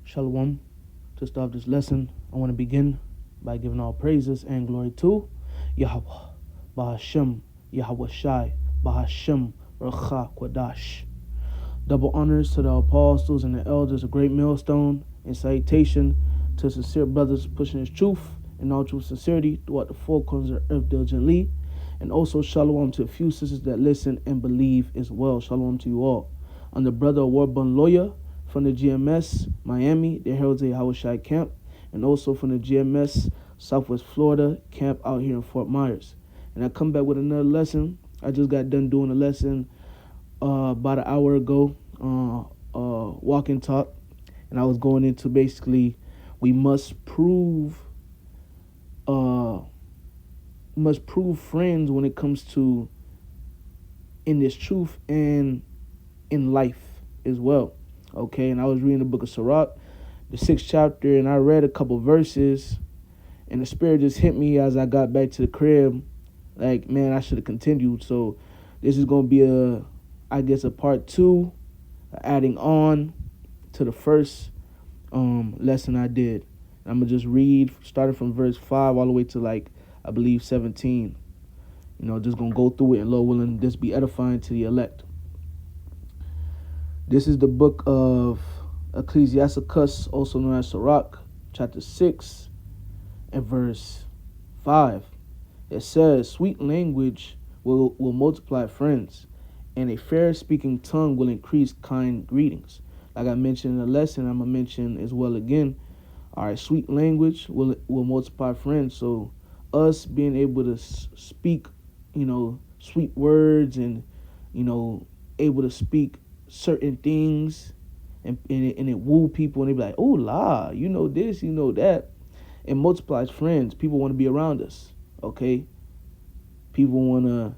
Shalom. To start this lesson, I want to begin by giving all praises and glory to Yahweh, Bahashem, Yahweh Shai, Bahashem, Racha, Kwadash. Double honors to the apostles and the elders, a great millstone, and salutation to sincere brothers pushing his truth in all true sincerity throughout the four corners of the earth diligently. And also shalom to a few sisters that listen and believe as well. Shalom to you all. I'm the brother award-bun lawyer from the GMS Miami, the Herald's Yahweh Shai camp, and also from the GMS Southwest Florida camp out here in Fort Myers. And I come back with another lesson. I just got done doing a lesson about an hour ago, walk and talk, and I was going into basically we must prove friends when it comes to in this truth and in life as well. Okay, and I was reading the book of Sirach, the 6th chapter, and I read a couple verses, and the spirit just hit me as I got back to the crib. Like, man, I should have continued. So this is going to be a part 2, adding on to the first lesson I did. I'm going to just read, starting from verse 5 all the way to, I believe 17. Just going to go through it, and Lord willing, this be edifying to the elect. This is the book of Ecclesiasticus, also known as Sirach, chapter 6 and verse 5. It says, sweet language will multiply friends, and a fair-speaking tongue will increase kind greetings. Like I mentioned in the lesson, I'm going to mention as well again. All right, sweet language will multiply friends. So us being able to speak, sweet words and, able to speak certain things and it woo people, and they be like, oh la, you know this, you know that. It multiplies friends. People want to be around us, okay? People want to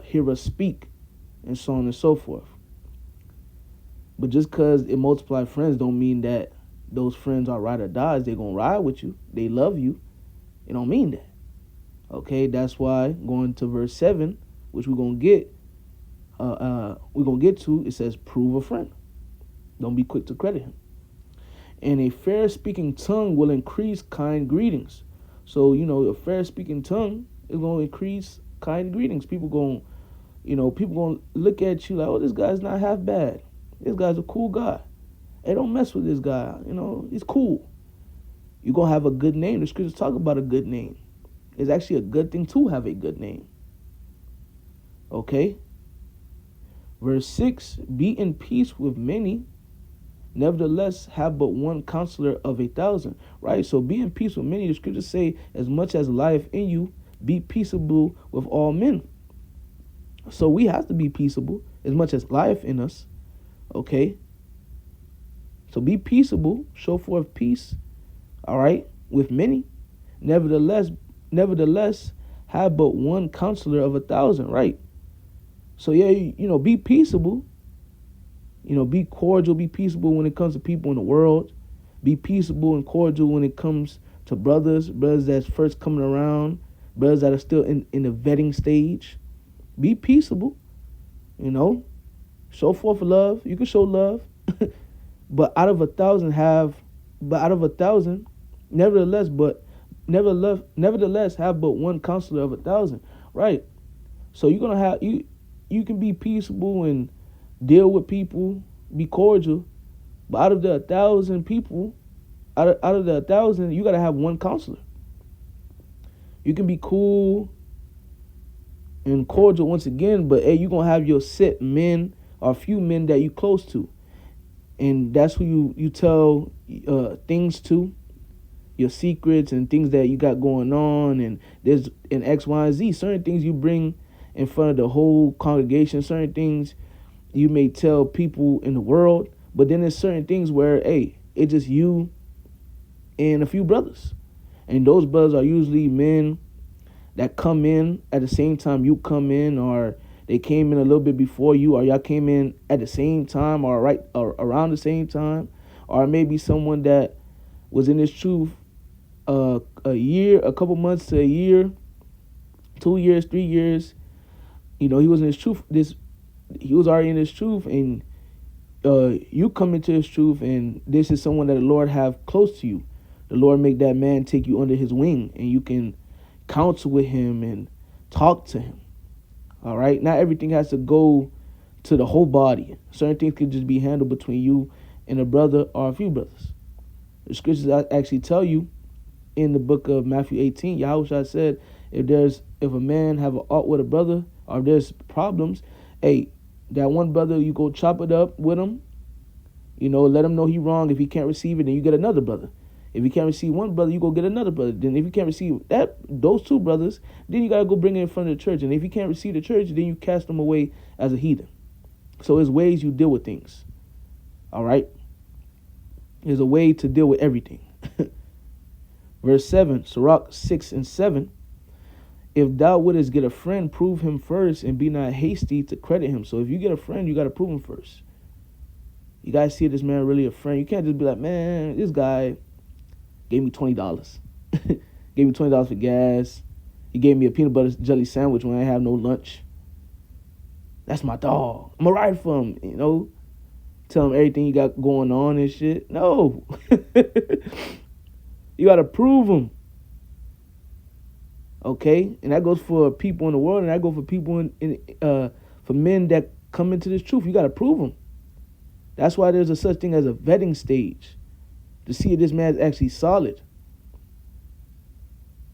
hear us speak and so on and so forth. But just because it multiplies friends don't mean that those friends are ride or dies. They're going to ride with you. They love you. It don't mean that. Okay, that's why going to verse 7, which we're going to get, it says, prove a friend. Don't be quick to credit him. And a fair-speaking tongue will increase kind greetings. So, a fair-speaking tongue is going to increase kind greetings. People going to look at you like, oh, this guy's not half bad. This guy's a cool guy. Hey, don't mess with this guy. He's cool. You're going to have a good name. The scriptures talk about a good name. It's actually a good thing to have a good name. Okay? Verse 6, be in peace with many, nevertheless have but one counselor of 1,000. Right? So be in peace with many. The scriptures say, as much as life in you, be peaceable with all men. So we have to be peaceable as much as life in us. Okay? So be peaceable, show forth peace, all right, with many. Nevertheless, have but one counselor of 1,000, right? So yeah, be peaceable. Be cordial, be peaceable when it comes to people in the world. Be peaceable and cordial when it comes to brothers that's first coming around, brothers that are still in the vetting stage. Be peaceable, show forth love. You can show love. But out of 1,000 nevertheless have but one counselor of 1,000. Right. So you're gonna have you can be peaceable and deal with people, be cordial, but out of the 1,000 people, out of the 1,000, you gotta have one counselor. You can be cool and cordial once again, but hey, you're gonna have your set men or a few men that you close to. And that's who you tell things to, your secrets and things that you got going on. And there's an X, Y, and Z. Certain things you bring in front of the whole congregation. Certain things you may tell people in the world. But then there's certain things where, hey, it's just you and a few brothers. And those brothers are usually men that come in at the same time you come in, or they came in a little bit before you, or y'all came in at the same time, or around the same time, or maybe someone that was in this truth a year, a couple months to a year, 2 years, 3 years. He was in his truth. He was already in his truth, and you come into His truth, and this is someone that the Lord have close to you. The Lord make that man take you under His wing, and you can counsel with him and talk to him. All right, not everything has to go to the whole body. Certain things can just be handled between you and a brother or a few brothers. The scriptures actually tell you in the book of Matthew 18, Yahushua said, if a man have an ought with a brother, or if there's problems, hey, that one brother, you go chop it up with him, let him know he wrong. If he can't receive it, then you get another brother. If you can't receive one brother, you go get another brother. Then if you can't receive those two brothers, then you got to go bring it in front of the church. And if you can't receive the church, then you cast them away as a heathen. So there's ways you deal with things. All right? There's a way to deal with everything. Verse 7, Sirach 6 and 7. If thou wouldest get a friend, prove him first, and be not hasty to credit him. So if you get a friend, you got to prove him first. You got to see if this man really a friend. You can't just be like, man, this guy gave me $20. Gave me $20 for gas. He gave me a peanut butter jelly sandwich when I didn't have no lunch. That's my dog. I'm going to ride for him, Tell him everything you got going on and shit. No. You got to prove him. Okay? And that goes for people in the world, and that goes for people for men that come into this truth. You got to prove them. That's why there's a such thing as a vetting stage, to see if this man's actually solid.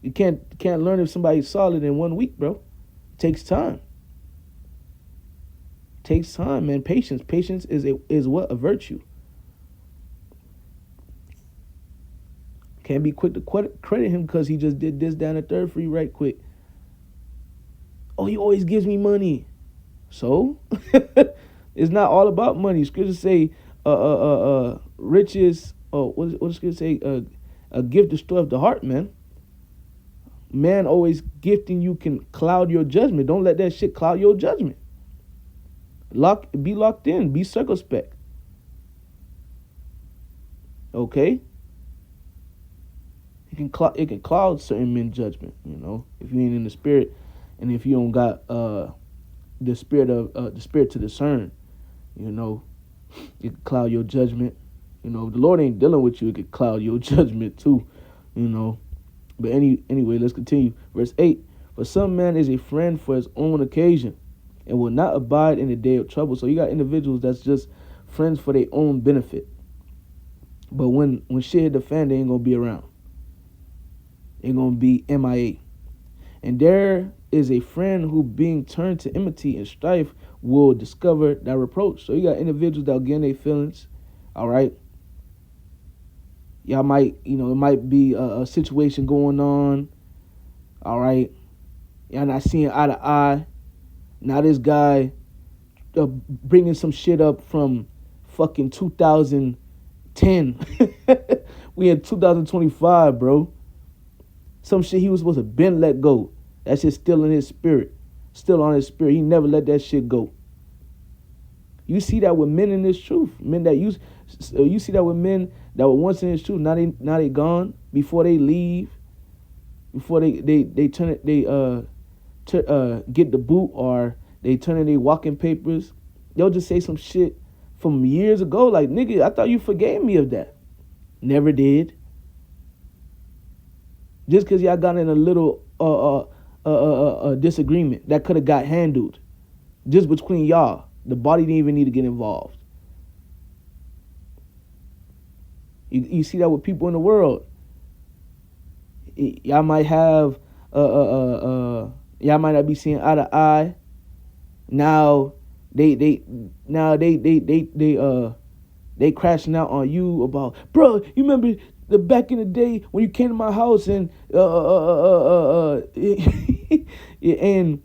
You can't learn if somebody's solid in 1 week, bro. It takes time. It takes time, man. Patience. Patience is what? A virtue. Can't be quick to credit him because he just did this, down, and third for you right quick. Oh, he always gives me money. So it's not all about money. Scriptures say riches. What does Scripture say? A gift destroys the heart, man. Man always gifting you can cloud your judgment. Don't let that shit cloud your judgment. Be locked in. Be circumspect. Okay? It can cloud certain men's judgment, if you ain't in the spirit, and if you don't got the spirit to discern, it can cloud your judgment. If the Lord ain't dealing with you, it could cloud your judgment too, But anyway, let's continue. Verse 8, for some man is a friend for his own occasion, and will not abide in the day of trouble. So you got individuals that's just friends for their own benefit. But when shit hit the fan, they ain't gonna be around. They're going to be MIA. And there is a friend who, being turned to enmity and strife, will discover that reproach. So you got individuals that will get in their feelings. All right. Y'all might, it might be a situation going on. All right. Y'all not seeing eye to eye. Now this guy bringing some shit up from fucking 2010. We in 2025, bro. Some shit he was supposed to been let go. That shit's still in his spirit. Still on his spirit. He never let that shit go. You see that with men in this truth. Men that you see that with men that were once in this truth. Now they gone. Before they leave. Before they turn it, get the boot, or they turn in their walking papers. They'll just say some shit from years ago. Like, nigga, I thought you forgave me of that. Never did. Just because y'all got in a little disagreement that could have got handled just between y'all. The body didn't even need to get involved. You see that with people in the world. Y'all might have y'all might not be seeing eye to eye. Now they crashing out on you about, bro, you remember the back in the day when you came to my house and and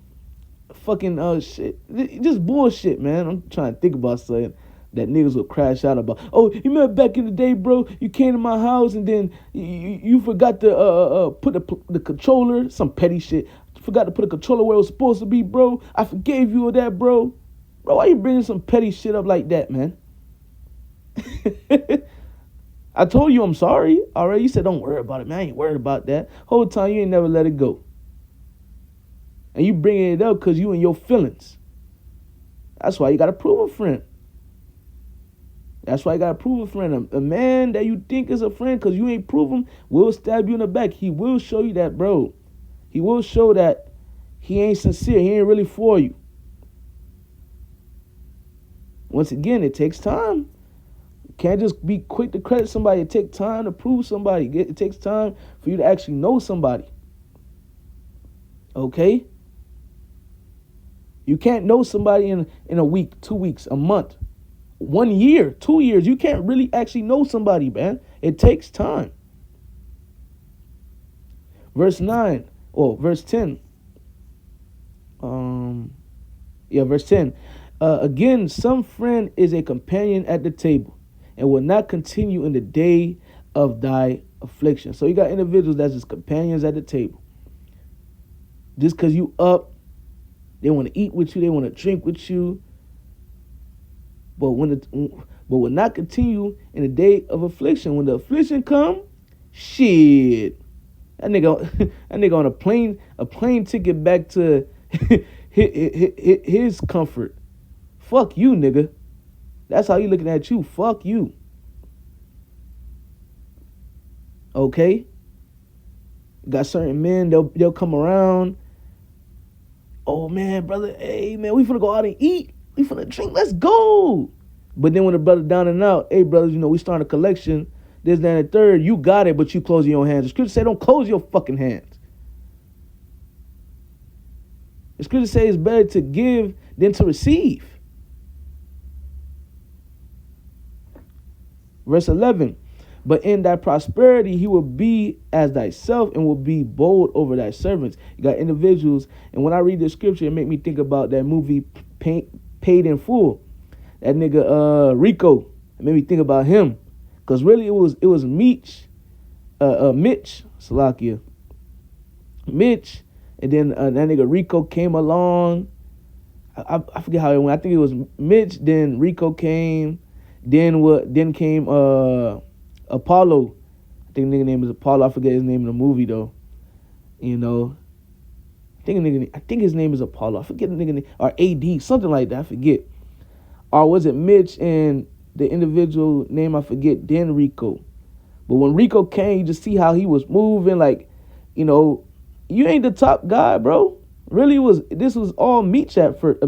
fucking shit, just bullshit, man. I'm trying to think about something that niggas will crash out about. Oh, you remember back in the day, bro? You came to my house and then you forgot to put the controller, some petty shit. Forgot to put a controller where it was supposed to be, bro. I forgave you of that, bro. Bro, why you bringing some petty shit up like that, man? I told you I'm sorry. All right, you said don't worry about it, man. I ain't worried about that. Whole time you ain't never let it go. And you bringing it up because you in your feelings. That's why you got to prove a friend. That's why you gotta prove a friend. A man that you think is a friend because you ain't prove him will stab you in the back. He will show you that, bro. He will show that he ain't sincere. He ain't really for you. Once again, it takes time. You can't just be quick to credit somebody. It takes time to prove somebody. It takes time for you to actually know somebody. Okay? You can't know somebody in a week, 2 weeks, a month, 1 year, 2 years. You can't really actually know somebody, man. It takes time. Verse 9, or verse 10. Verse 10. Again, some friend is a companion at the table and will not continue in the day of thy affliction. So you got individuals that's just companions at the table. Just because you up, they want to eat with you, they want to drink with you, but will not continue in the day of affliction. When the affliction come, shit, that nigga on a plane ticket back to his comfort. Fuck you, nigga. That's how he looking at you. Fuck you. Okay? Got certain men, they'll come around. Oh man, brother, hey man, we finna go out and eat. We finna drink, let's go. But then when the brother down and out, hey brothers, we starting a collection, this, that, and the third, you got it, but you close your own hands. The scripture say don't close your fucking hands. The scripture say it's better to give than to receive. Verse 11, but in thy prosperity he will be as thyself and will be bold over thy servants. You got individuals, and when I read the scripture, it make me think about that movie Paid in Full. That nigga Rico. It made me think about him. Because really it was Mitch, Salakia. Mitch, and then that nigga Rico came along. I forget how it went. I think it was Mitch, then Rico came. Then came Apollo. I think the nigga name is Apollo. I forget his name in the movie though. I think his name is Apollo. I forget the nigga name, or AD, something like that. I forget. Or was it Mitch and the individual name I forget? Then Rico. But when Rico came, you just see how he was moving. Like, you ain't the top guy, bro. Really, this was all Mitch at first.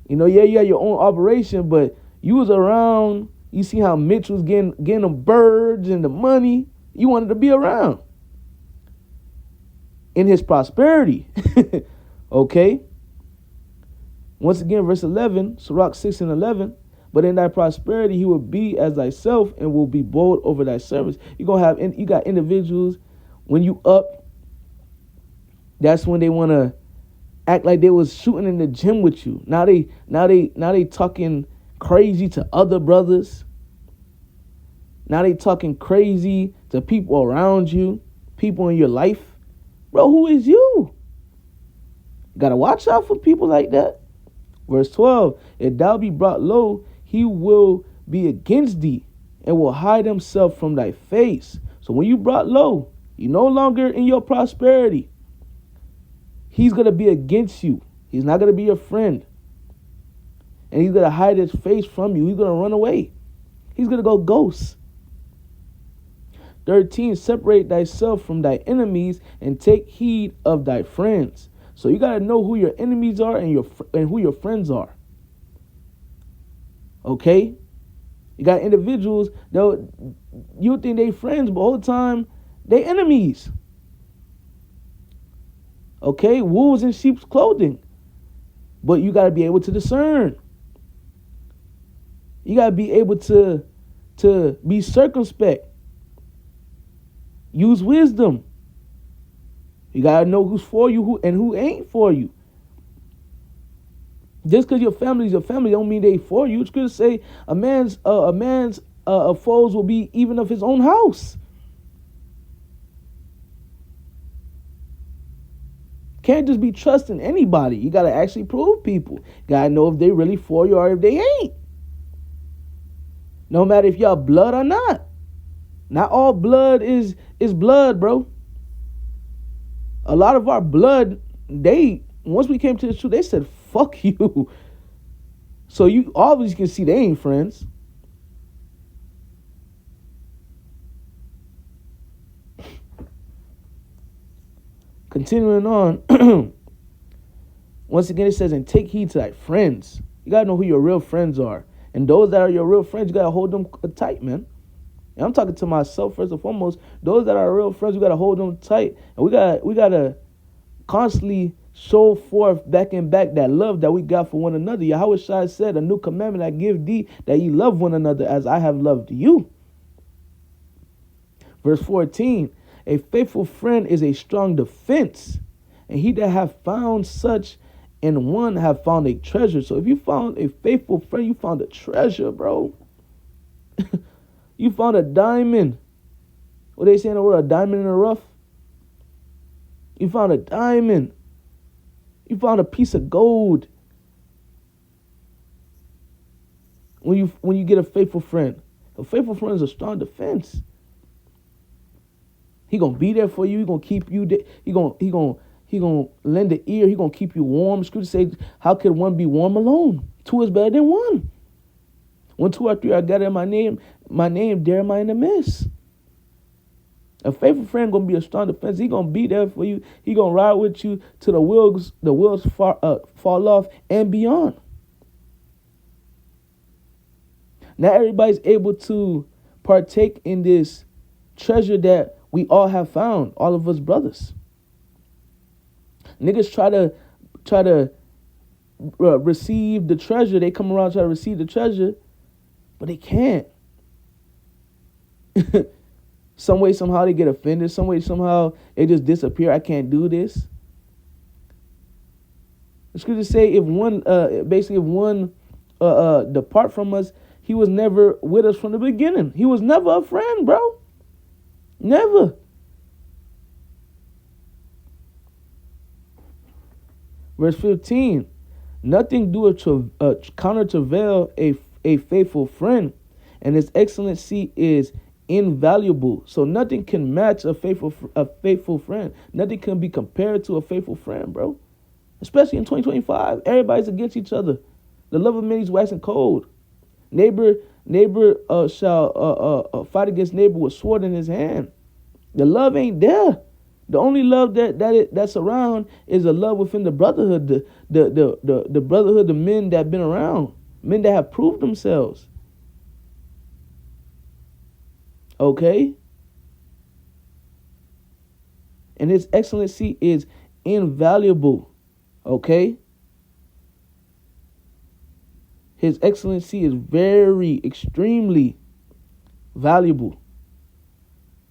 You had your own operation, but you was around. You see how Mitch was getting the birds and the money. You wanted to be around in his prosperity. Okay. Once again, verse 11, Sirach 6 and 11. But in thy prosperity he will be as thyself and will be bold over thy servants. You got individuals when you up. That's when they want to act like they was shooting in the gym with you. Now they talking crazy to other brothers. Now they talking crazy to people around you, people in your life. Bro, who is you? Gotta watch out for people like that. Verse 12, if thou be brought low, he will be against thee and will hide himself from thy face. So when you brought low, you no longer in your prosperity. He's going to be against you. He's not going to be your friend. And he's going to hide his face from you. He's going to run away. He's going to go ghost. 13, separate thyself from thy enemies and take heed of thy friends. So you got to know who your enemies are and who your friends are. Okay? You got individuals, you think they friends, but all the time, they enemies. Okay? Wolves in sheep's clothing. But you got to be able to discern. You got to be able to be circumspect. Use wisdom. You got to know who's for you and who ain't for you. Just because your family is your family don't mean they for you. It's good to say a man's foes will be even of his own house. Can't just be trusting anybody. You got to actually prove people. Got to know if they really for you or if they ain't. No matter if y'all blood or not. Not all blood is blood, bro. A lot of our blood, once we came to the truth, they said, fuck you. So you obviously can see they ain't friends. Continuing on, once again it says, and take heed to thy friends. You gotta know who your real friends are. And those that are your real friends, you gotta hold them tight, man. And I'm talking to myself first and foremost. Those that are real friends, we gotta hold them tight. And we gotta constantly show forth back and back that love that we got for one another. Yahweh Shai said, a new commandment I give thee, that ye love one another as I have loved you. Verse 14, a faithful friend is a strong defense, and he that hath found such in one have found a treasure. So if you found a faithful friend, you found a treasure, bro. You found a diamond. What they say in the word, a diamond in the rough? You found a diamond. You found a piece of gold. When you get a faithful friend. A faithful friend is a strong defense. He gonna be there for you. He gonna keep you there. He gonna lend an ear. He gonna keep you warm. Scripture says, how could one be warm alone? Two is better than one. When two or three are gathered in my name, there am I in the midst. A faithful friend gonna be a strong defense. He gonna be there for you. He gonna ride with you till the wheels fall off and beyond. Not everybody's able to partake in this treasure that we all have found. All of us brothers. Niggas try to receive the treasure. They come around try to receive the treasure, but they can't. Some way, somehow they get offended. Some way, somehow they just disappear. I can't do this. The scriptures say if one depart from us, he was never with us from the beginning. He was never a friend, bro. Never. Verse 15, nothing doeth counter travail a faithful friend, and his excellency is invaluable. So nothing can match a faithful friend. Nothing can be compared to a faithful friend, bro. Especially in 2025, everybody's against each other. The love of many is waxing cold. Neighbor shall fight against neighbor with sword in his hand. The love ain't there. The only love that's around is a love within the brotherhood, the brotherhood, the men that have been around, men that have proved themselves. Okay? And his excellency is invaluable. Okay? His excellency is very, extremely valuable.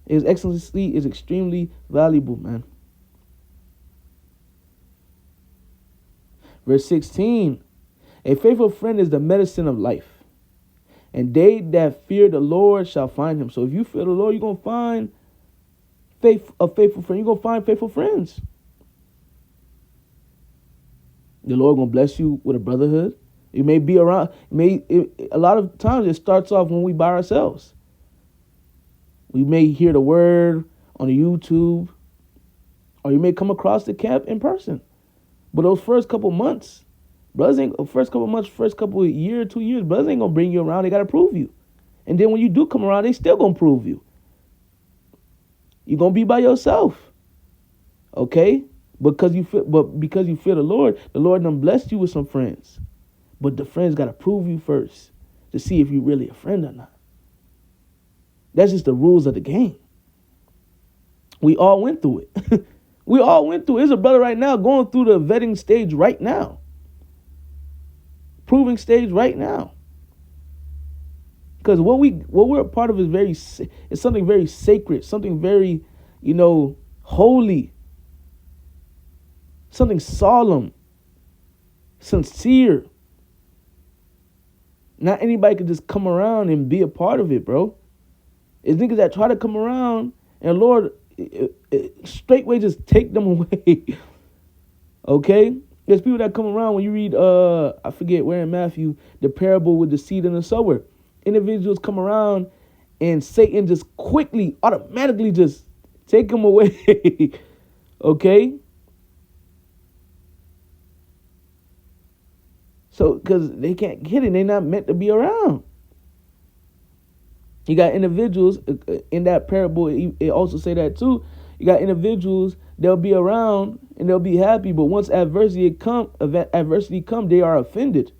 His excellency is extremely valuable, man. Verse 16. A faithful friend is the medicine of life, and they that fear the Lord shall find him. So if you fear the Lord, you're going to find a faithful friend. You're going to find faithful friends. The Lord going to bless you with a brotherhood. You may be around. A lot of times it starts off when we by ourselves. We may hear the word on YouTube, or you may come across the camp in person. But those first couple months, first couple of year, 2 years, brothers ain't gonna bring you around. They gotta prove you. And then when you do come around, they still gonna prove you. You're gonna be by yourself. Okay? Because you fear the Lord done blessed you with some friends. But the friends gotta prove you first to see if you're really a friend or not. That's just the rules of the game. We all went through it. We all went through it. There's a brother right now going through the vetting stage right now. Proving stage right now. Because what we're a part of is something very sacred, something very, holy, something solemn, sincere. Not anybody can just come around and be a part of it, bro. It's niggas that try to come around and Lord straightway just take them away. Okay? There's people that come around when you read, I forget where in Matthew, the parable with the seed and the sower. Individuals come around and Satan just quickly, automatically just take them away. Okay? So, because they can't get it, they're not meant to be around. You got individuals in that parable. It also say that too. You got individuals, they'll be around and they'll be happy, but once adversity come, they are offended.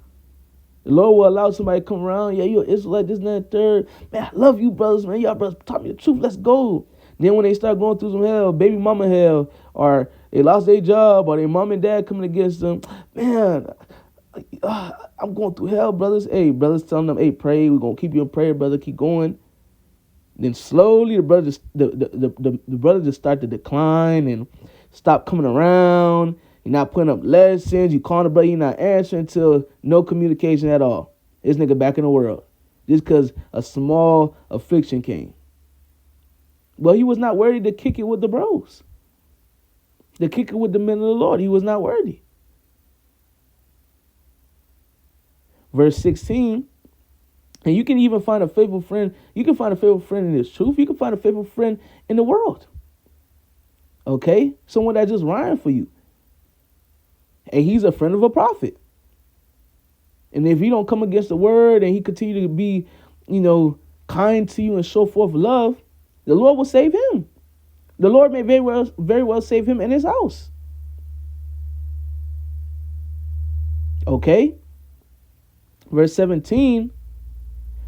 The Lord will allow somebody to come around. Yeah, you're Israelite, this, and that, third. Man, I love you, brothers, man. Y'all brothers taught me the truth. Let's go. Then when they start going through some hell, baby mama hell, or they lost their job, or their mom and dad coming against them, man, I'm going through hell, brothers. Hey, brothers telling them, hey, pray. We're going to keep you in prayer, brother. Keep going. Then slowly the brother just start to decline and stop coming around. You're not putting up lessons. You calling the brother, you're not answering until no communication at all. This nigga back in the world. Just because a small affliction came. Well, he was not worthy to kick it with the bros. To kick it with the men of the Lord. He was not worthy. Verse 16. And you can even find a faithful friend. You can find a faithful friend in this truth. You can find a faithful friend in the world. Okay? Someone that just rhyme for you. And he's a friend of a prophet. And if he don't come against the word and he continue to be, kind to you and show forth love, the Lord will save him. The Lord may very well save him in his house. Okay? Verse 17.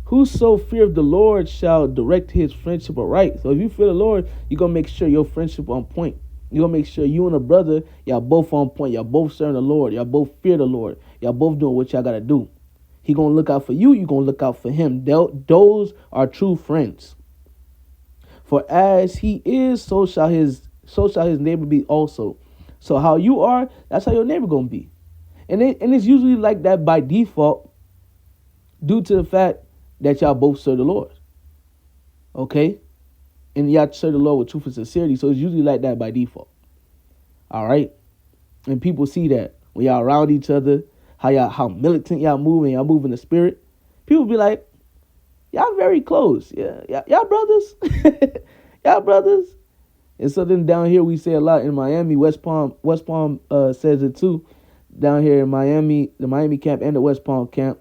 Whoso feareth the Lord shall direct his friendship aright. So if you fear the Lord, you're going to make sure your friendship on point. You're going to make sure you and a brother, y'all both on point. Y'all both serving the Lord. Y'all both fear the Lord. Y'all both doing what y'all got to do. He going to look out for you. You going to look out for him. Those are true friends. For as he is, so shall his neighbor be also. So how you are, that's how your neighbor going to be. And it's usually like that by default due to the fact that y'all both serve the Lord. Okay? And y'all serve the Lord with truth and sincerity. So it's usually like that by default. All right? And people see that when y'all around each other, how militant y'all move and y'all move in the spirit. People be like, y'all very close. Yeah, y'all brothers. Y'all brothers. And so then down here we say a lot in Miami. West Palm says it too. Down here in Miami, the Miami camp and the West Palm camp.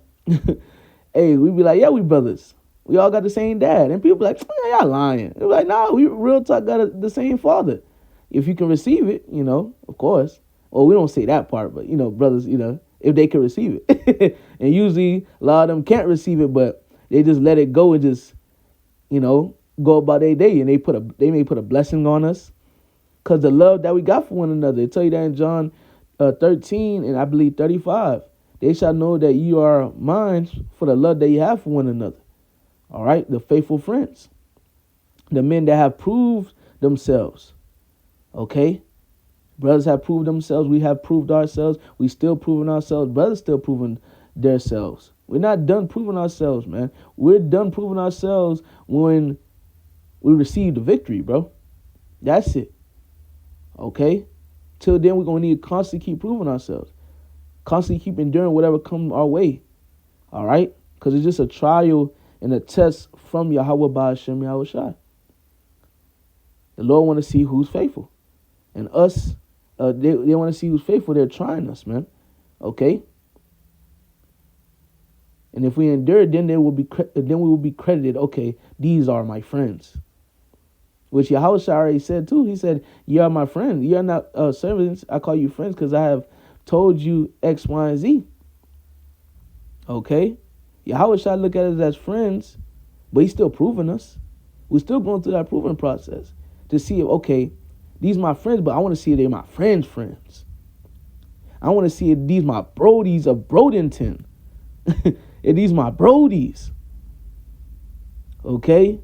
Hey, we be like, yeah, we brothers. We all got the same dad. And people be like, yeah, y'all lying. They be like, nah, we real talk got the same father. If you can receive it, of course. Well, we don't say that part, but, brothers, if they can receive it. And usually a lot of them can't receive it, but they just let it go and just, go about their day. And they may put a blessing on us because the love that we got for one another. They tell you that in John 13 and I believe 35. They shall know that you are mine for the love that you have for one another. All right? The faithful friends. The men that have proved themselves. Okay? Brothers have proved themselves. We have proved ourselves. We still proving ourselves. Brothers still proving themselves. We're not done proving ourselves, man. We're done proving ourselves when we receive the victory, bro. That's it. Okay? Till then, we're going to need to constantly keep proving ourselves. Constantly keep enduring whatever comes our way. All right? Because it's just a trial and a test from Yahweh Ba'ashem Yahweh Shai. The Lord want to see who's faithful. And us, they want to see who's faithful. They're trying us, man. Okay? And if we endure, then we will be credited, okay, these are my friends. Which Yahweh Shai already said too. He said, you are my friends. You are not servants. I call you friends because I have told you X, Y, and Z. Okay? Yahweh Shai look at us as friends, but he's still proving us. We're still going through that proving process to see if, okay, these my friends, but I want to see if they're my friends' friends. I want to see if these my brodies of Brodington. If these my brodies. Okay?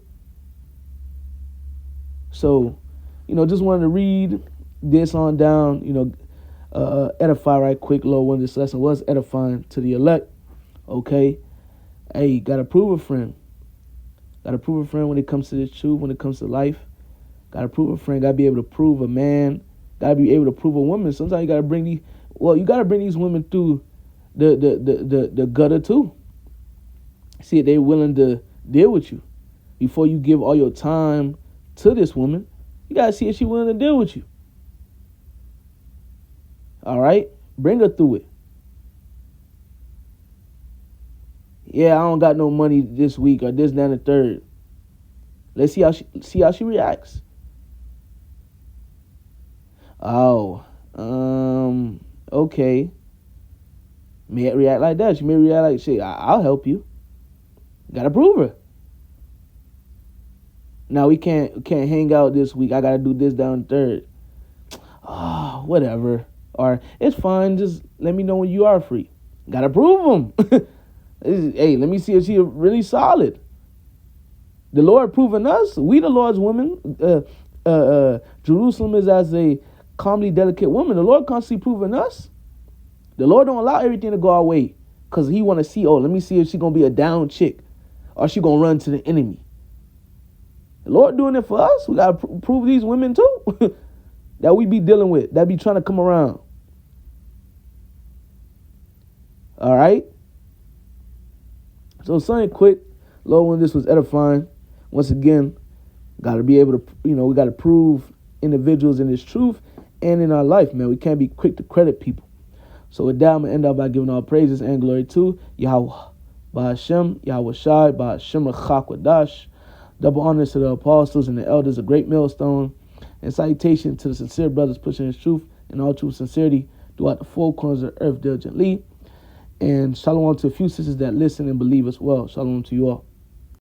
So, just wanted to read this on down, edify right quick, little one. This lesson was edifying to the elect. Okay? Hey, gotta prove a friend. Gotta prove a friend when it comes to this truth, when it comes to life. Gotta prove a friend. Gotta be able to prove a man. Gotta be able to prove a woman. Sometimes you gotta bring these women through the gutter too. See if they're willing to deal with you. Before you give all your time to this woman, you gotta see if she's willing to deal with you. All right? Bring her through it. Yeah, I don't got no money this week or this, that, and the third. Let's see how she reacts. Oh, okay. May react like that. She may react like, shit, I'll help you. Gotta prove her. Now we can't hang out this week. I gotta do this down third. Oh, whatever. Or it's fine. Just let me know when you are free. Gotta prove them. Hey, let me see if she's really solid. The Lord proving us. We the Lord's women. Jerusalem is as a calmly delicate woman. The Lord constantly proving us. The Lord don't allow everything to go our way because he want to see, oh, let me see if she going to be a down chick or she going to run to the enemy. The Lord doing it for us. We got to prove these women too that we be dealing with, that be trying to come around. All right? So something quick. Lord, when this was edifying, once again, got to be able to, we got to prove individuals in this truth and in our life, man. We can't be quick to credit people. So with that, I'm going to end up by giving all praises and glory to Yahweh, Ba'ashem, Yahweh Shai, Ba'ashem Rachak. Double honors to the apostles and the elders, a great millstone, and salutation to the sincere brothers pushing his truth in all true sincerity throughout the four corners of the earth diligently. And shalom to a few sisters that listen and believe as well. Shalom to you all.